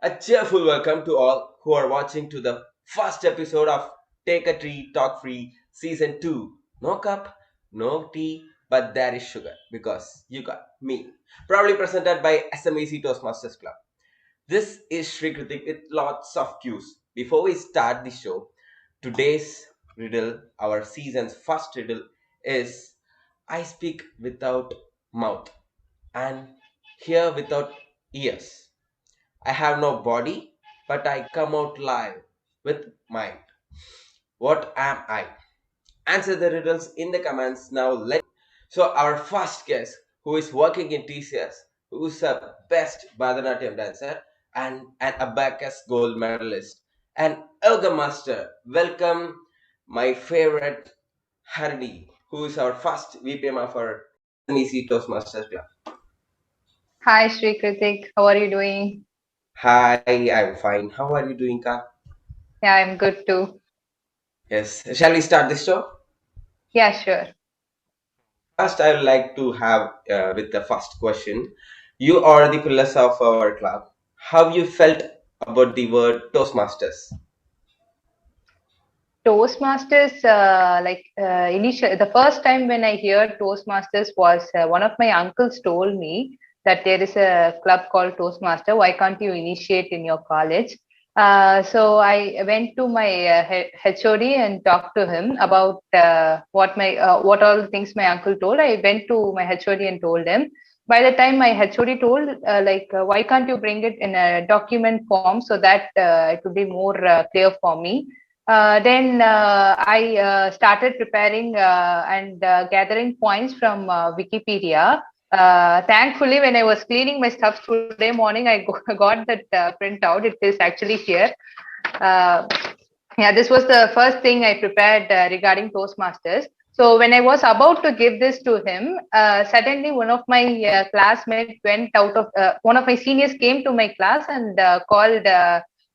A cheerful welcome to all who are watching to the first episode of Take a Tree, Talk Free Season 2. No cup, no tea, but there is sugar because you got me. Proudly presented by SMVEC Toastmasters Club. This is Shre Krithick with lots of cues. Before we start the show, today's riddle, our season's first riddle, is I speak without mouth and hear without ears. I have no body, but I come out live with mind. What am I? Answer the riddles in the comments now. So our first guest, who is working in TCS, who is a best Bharatanatyam dancer and an abacus gold medalist, and yoga master. Welcome, my favorite Harine, who is our first VPM of our SMEC Toastmasters Club. Hi, Shre Krithick. How are you doing? Hi, I'm fine. How are you doing, Ka? Yeah, I'm good too. Yes. Shall we start this show? Yeah, sure. First, I would like to have with the first question. You are the pillars of our club. How you felt about the word Toastmasters? Toastmasters, initial, the first time when I heard Toastmasters was one of my uncles told me that there is a club called Toastmaster. Why can't you initiate in your college? So I went to my HOD and talked to him about what all things my uncle told. I went to my HOD and told him. By the time my HOD told, why can't you bring it in a document form so that it would be more clear for me? Then I started preparing and gathering points from Wikipedia. Thankfully, when I was cleaning my stuff today morning, I got that printout. It is actually here. Uh, yeah, this was the first thing I prepared regarding Toastmasters. So when I was about to give this to him, suddenly one of my classmates went out of one of my seniors came to my class and called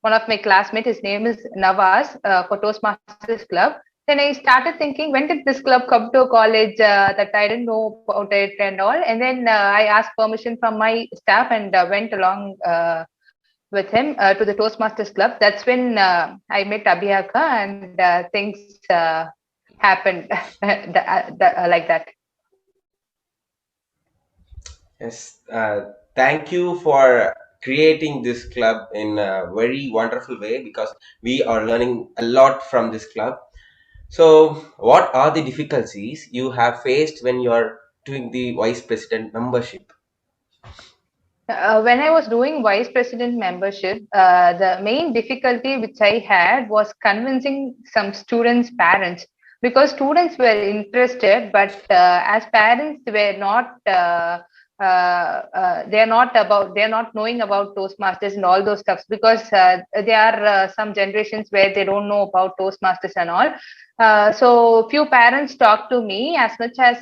one of my classmates. His name is Nawaz for Toastmasters Club. Then I started thinking, when did this club come to college that I didn't know about it and all. And then I asked permission from my staff and went along with him to the Toastmasters Club. That's when I met Abhiyaka and things happened like that. Yes. Thank you for creating this club in a very wonderful way because we are learning a lot from this club. So, what are the difficulties you have faced when you are doing the vice president membership? When I was doing vice president membership, the main difficulty which I had was convincing some students' parents because students were interested, but as parents, they were not. They're not knowing about Toastmasters and all those stuffs because there are some generations where they don't know about Toastmasters and all. So few parents talk to me as much as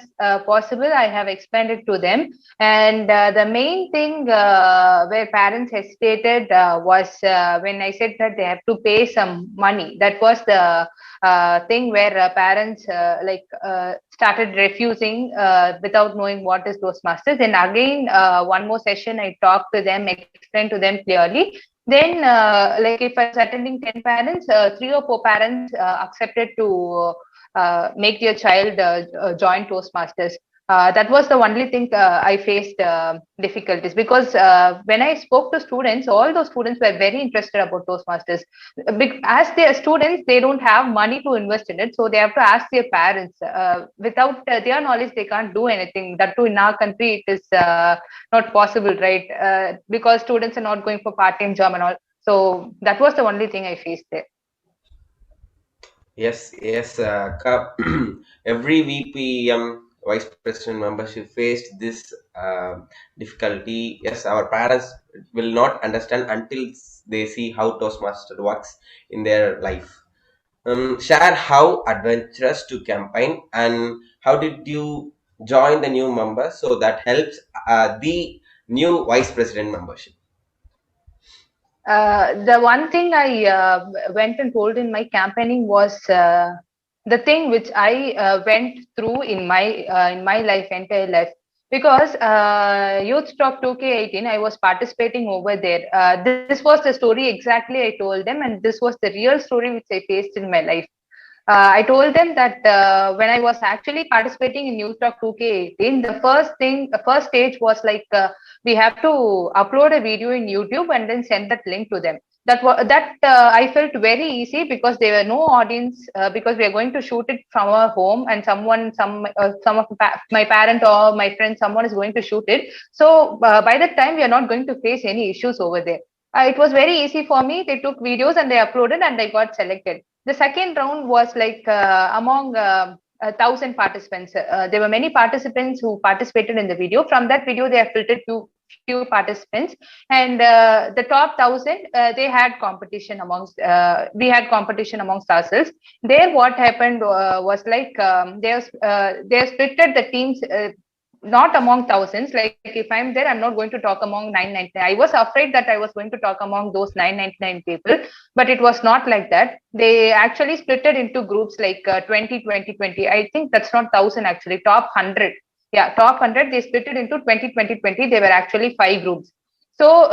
possible. I have explained it to them, and the main thing where parents hesitated was when I said that they have to pay some money. That was the thing where parents started refusing without knowing what is Toastmasters. And again, one more session, I talked to them, explained to them clearly. Then, like if I was attending 10 parents, three or four parents accepted to make their child join Toastmasters. That was the only thing I faced difficulties because when I spoke to students, all those students were very interested about Toastmasters. As they are students, they don't have money to invest in it, so they have to ask their parents. Without their knowledge, they can't do anything. That too, in our country, it is not possible, right? Because students are not going for part-time job and all. So that was the only thing I faced there. Yes, yes. Every VPM vice president membership faced this difficulty. Yes, our parents will not understand until they see how Toastmaster works in their life. Share how adventurous to campaign and how did you join the new member so that helps the new vice president membership. The one thing I went and told in my campaigning was the thing which I went through in my life, entire life. because Youth Talk 2K18, I was participating over there. This was the story exactly I told them, and this was the real story which I faced in my life. I told them that when I was actually participating in Youth Talk 2K18, the first stage was like we have to upload a video in YouTube and then send that link to them. That I felt very easy because there were no audience, because we are going to shoot it from our home, and some of my parent or my friend, someone is going to shoot it. So by that time, we are not going to face any issues over there. It was very easy for me. They took videos and they uploaded, and I got selected. The second round was like among 1,000 participants. There were many participants who participated in the video. From that video, they have filtered few participants, and the top 1,000 they had competition amongst. We had competition amongst ourselves. There, what happened was like they have splitted the teams. Not among thousands. Like if I'm there, I'm not going to talk among 999. I was afraid that I was going to talk among those 999 people, but it was not like that. They actually split it into groups like 20, 20, 20. I think that's not 1,000 actually, top 100. Yeah, top 100, they split it into 20, 20, 20. They were actually 5 groups. So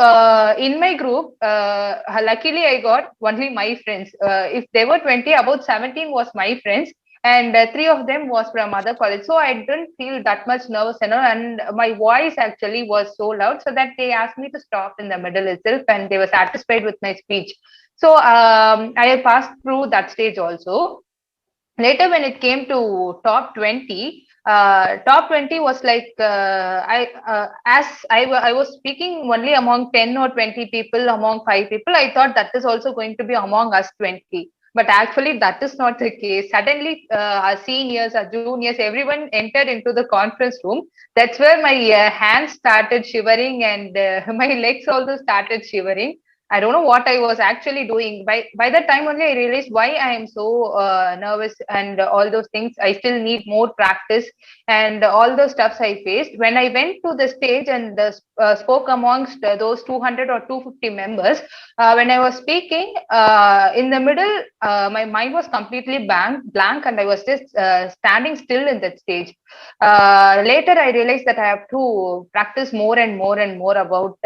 in my group, luckily I got only my friends. If there were 20, about 17 was my friends, and three of them was from other college. So I didn't feel that much nervous, and my voice actually was so loud, so that they asked me to stop in the middle itself, and they were satisfied with my speech. So I passed through that stage also. Later, when it came to top 20, top 20 was like I was speaking only among 10 or 20 people, among 5 people. I thought that is also going to be among us 20, but actually that is not the case. Suddenly our seniors, our juniors, everyone entered into the conference room. That's where my hands started shivering, and my legs also started shivering. I don't know what I was actually doing. By that time only, I realized why I am so nervous and all those things. I still need more practice, and all those stuffs I faced. When I went to the stage and spoke amongst those 200 or 250 members, when I was speaking, in the middle, my mind was completely blank, and I was just standing still in that stage. Later, I realized that I have to practice more and more and more about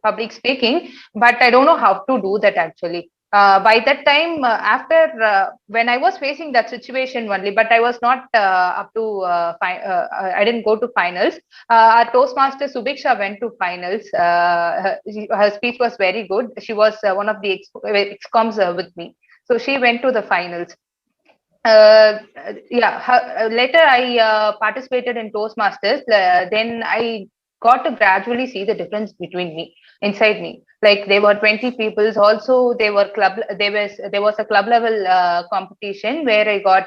public speaking, but I don't know how to do that actually. By that time, after when I was facing that situation only, but I was not up to, I didn't go to finals. Our Toastmaster Subiksha went to finals. Her speech was very good. She was one of the excoms with me. So she went to the finals. Later I participated in Toastmasters. Then I got to gradually see the difference between me, inside me. Like there were 20 peoples. Also, there was a club level competition where I got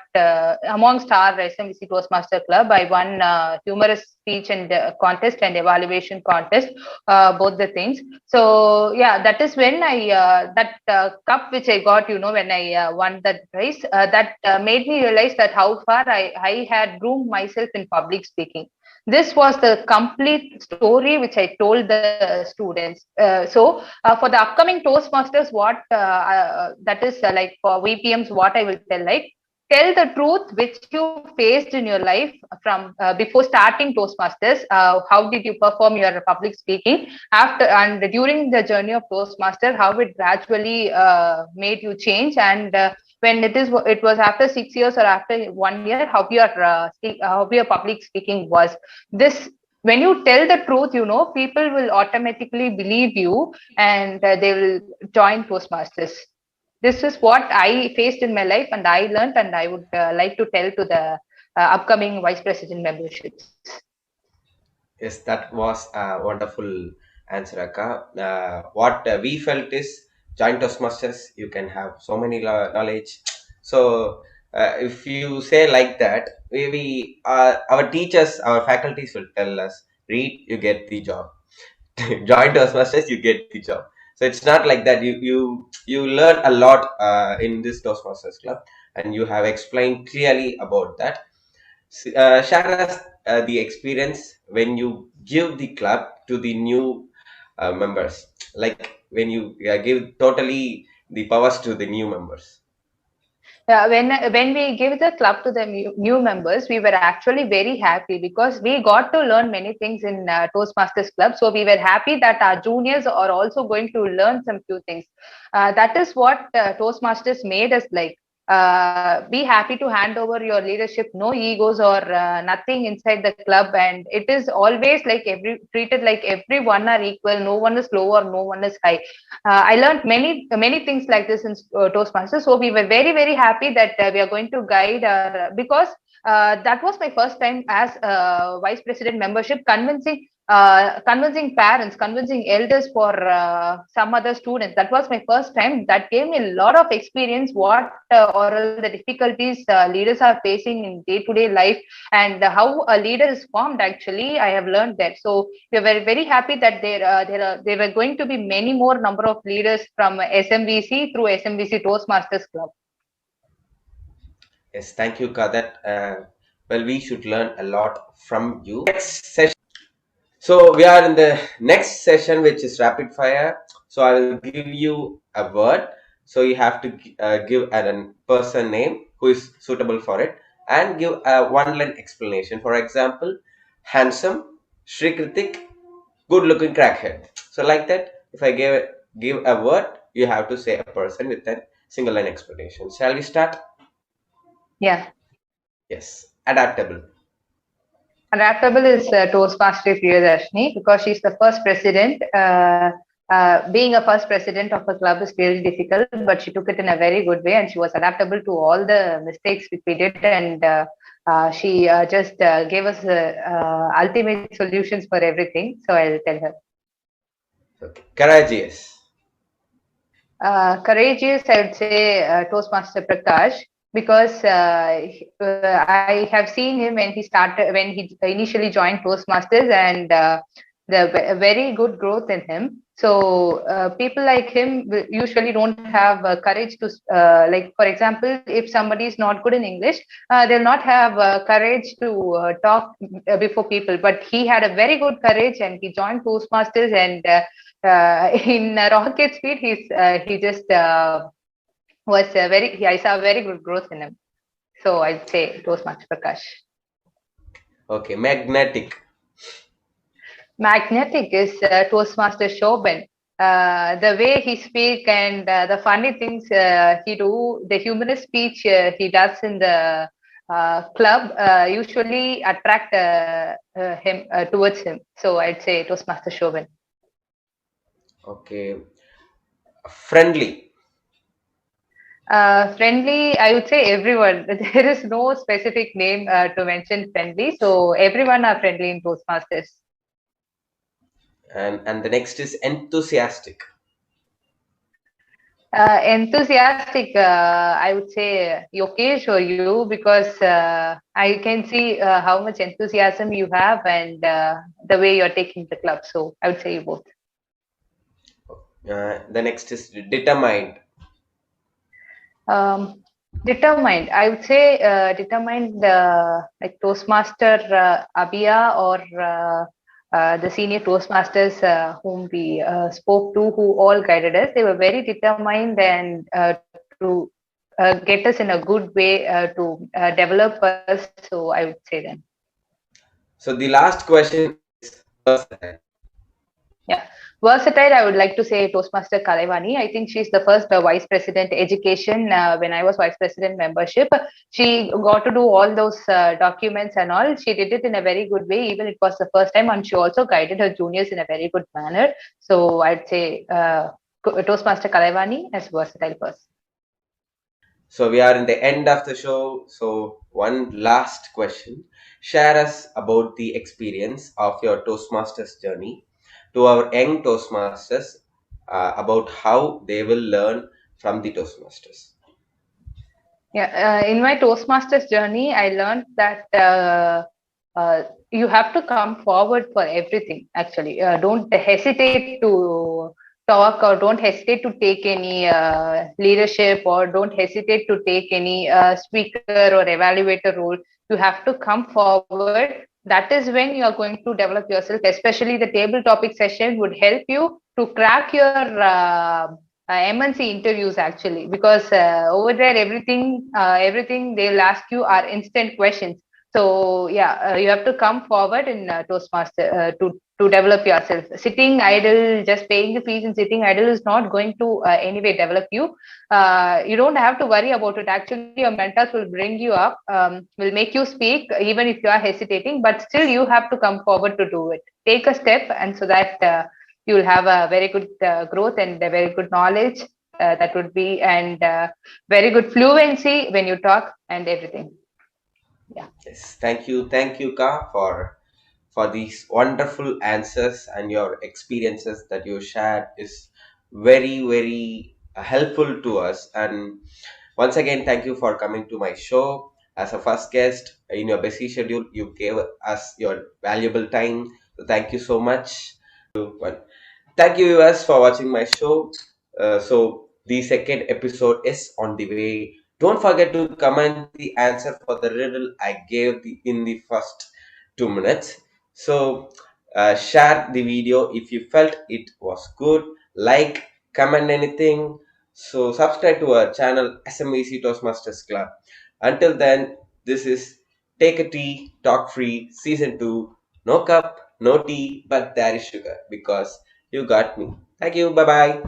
amongst our SMVEC Toastmaster Club. I won humorous speech and contest and evaluation contest, both the things. So yeah, that is when I that cup which I got, when I won that prize, that made me realize that how far I had groomed myself in public speaking. This was the complete story which I told the students. For the upcoming Toastmasters, that is like for VPMs, what I will tell, like, tell the truth which you faced in your life from before starting Toastmasters. How did you perform your public speaking after and during the journey of Toastmaster? How it gradually made you change, and when it was after 6 years or after 1 year, how your public speaking was. This, when you tell the truth, people will automatically believe you, and they will join Toastmasters. This is what I faced in my life, and I learned, and I would like to tell to the upcoming vice president memberships. Yes, that was a wonderful answer, Akka. What we felt is joint Toastmasters, you can have so many knowledge. So, if you say like that, our teachers, our faculties will tell us, read, you get the job. Join Toastmasters, you get the job. So it's not like that. You learn a lot in this Toastmasters club, and you have explained clearly about that. Share us the experience when you give the club to the new members, like when you give totally the powers to the new members. Yeah, when we gave the club to the new members, we were actually very happy because we got to learn many things in Toastmasters Club. So we were happy that our juniors are also going to learn some few things. That is what Toastmasters made us like. Be happy to hand over your leadership, no egos or nothing inside the club, and it is always like every treated like everyone are equal. No one is low or no one is high. I learned many things like this in Toastmasters. So we were very happy that we are going to guide our because that was my first time as vice president membership convincing parents, convincing elders for some other students. That was my first time. That gave me a lot of experience. What or all the difficulties leaders are facing in day-to-day life, and how a leader is formed. Actually, I have learned that. So we are very happy that there were going to be many more number of leaders from SMVC through SMVC Toastmasters Club. Yes, thank you, Kadat. Well, we should learn a lot from you. Next session. So we are in the next session, which is rapid fire. So I will give you a word. So you have to give a person name who is suitable for it and give a one-line explanation. For example, handsome, Shre Krithick, good-looking crackhead. So like that, if I give a word, you have to say a person with a single line explanation. Shall we start? Yeah. Yes. Adaptable. Adaptable is Toastmaster Priyadarshini because she's the first president. Being a first president of a club is really difficult, but she took it in a very good way, and she was adaptable to all the mistakes which we did, and she just gave us ultimate solutions for everything. So I'll tell her. Okay. Courageous. Courageous, I would say Toastmaster Prakash because I have seen him when he initially joined Toastmasters, and the very good growth in him. So people like him usually don't have courage to like, for example, if somebody is not good in English, they'll not have courage to talk before people. But he had a very good courage, and he joined Toastmasters, and in rocket speed, he just was I saw very good growth in him. So I'd say Toastmaster Prakash. Okay. Magnetic. Magnetic is Toastmaster Shobhan. The way he speak and the funny things he do, the humorous speech he does in the club usually attract him towards him. So I'd say Toastmaster Shobhan. Okay. Friendly. Friendly, I would say everyone. There is no specific name to mention friendly. So everyone are friendly in Toastmasters. And the next is enthusiastic. Enthusiastic, I would say Yokesh or you because I can see how much enthusiasm you have and the way you're taking the club. So I would say you both. The next is determined. Determined, I would say determined like Toastmaster Abia or the senior Toastmasters whom we spoke to, who all guided us. They were very determined and to get us in a good way to develop us. So I would say them. So the last question is versatile. Yeah. Versatile, I would like to say Toastmaster Kalevani. I think she's the first Vice President Education when I was Vice President Membership. She got to do all those documents and all. She did it in a very good way, even it was the first time, and she also guided her juniors in a very good manner. So I'd say Toastmaster Kalevani as versatile person. So we are in the end of the show. So one last question. Share us about the experience of your Toastmasters journey to our young Toastmasters about how they will learn from the Toastmasters. Yeah, in my Toastmasters journey, I learned that you have to come forward for everything. Actually, don't hesitate to talk or don't hesitate to take any leadership or don't hesitate to take any speaker or evaluator role. You have to come forward. That is when you are going to develop yourself. Especially the table topic session would help you to crack your MNC interviews actually, because over there everything they'll ask you are instant questions. So yeah, you have to come forward in Toastmaster to develop yourself. Sitting idle, just paying the fees and sitting idle is not going to anyway develop you. You don't have to worry about it. Actually, your mentors will bring you up, will make you speak even if you are hesitating, but still you have to come forward to do it. Take a step, and so that you will have a very good growth and a very good knowledge, that would be, and very good fluency when you talk and everything. Yeah. Yes, thank you, Ka, for these wonderful answers, and your experiences that you shared is very helpful to us. And once again, thank you for coming to my show as a first guest. In your busy schedule, you gave us your valuable time. So thank you so much. Well, thank you, viewers, for watching my show. So the second episode is on the way. Don't forget to comment the answer for the riddle I gave in the first 2 minutes. So share the video if you felt it was good. Like, comment anything. So subscribe to our channel SMVEC Toastmasters Club. Until then, this is Take a Tea, Talk Free, Season 2. No cup, no tea, but there is sugar because you got me. Thank you. Bye bye.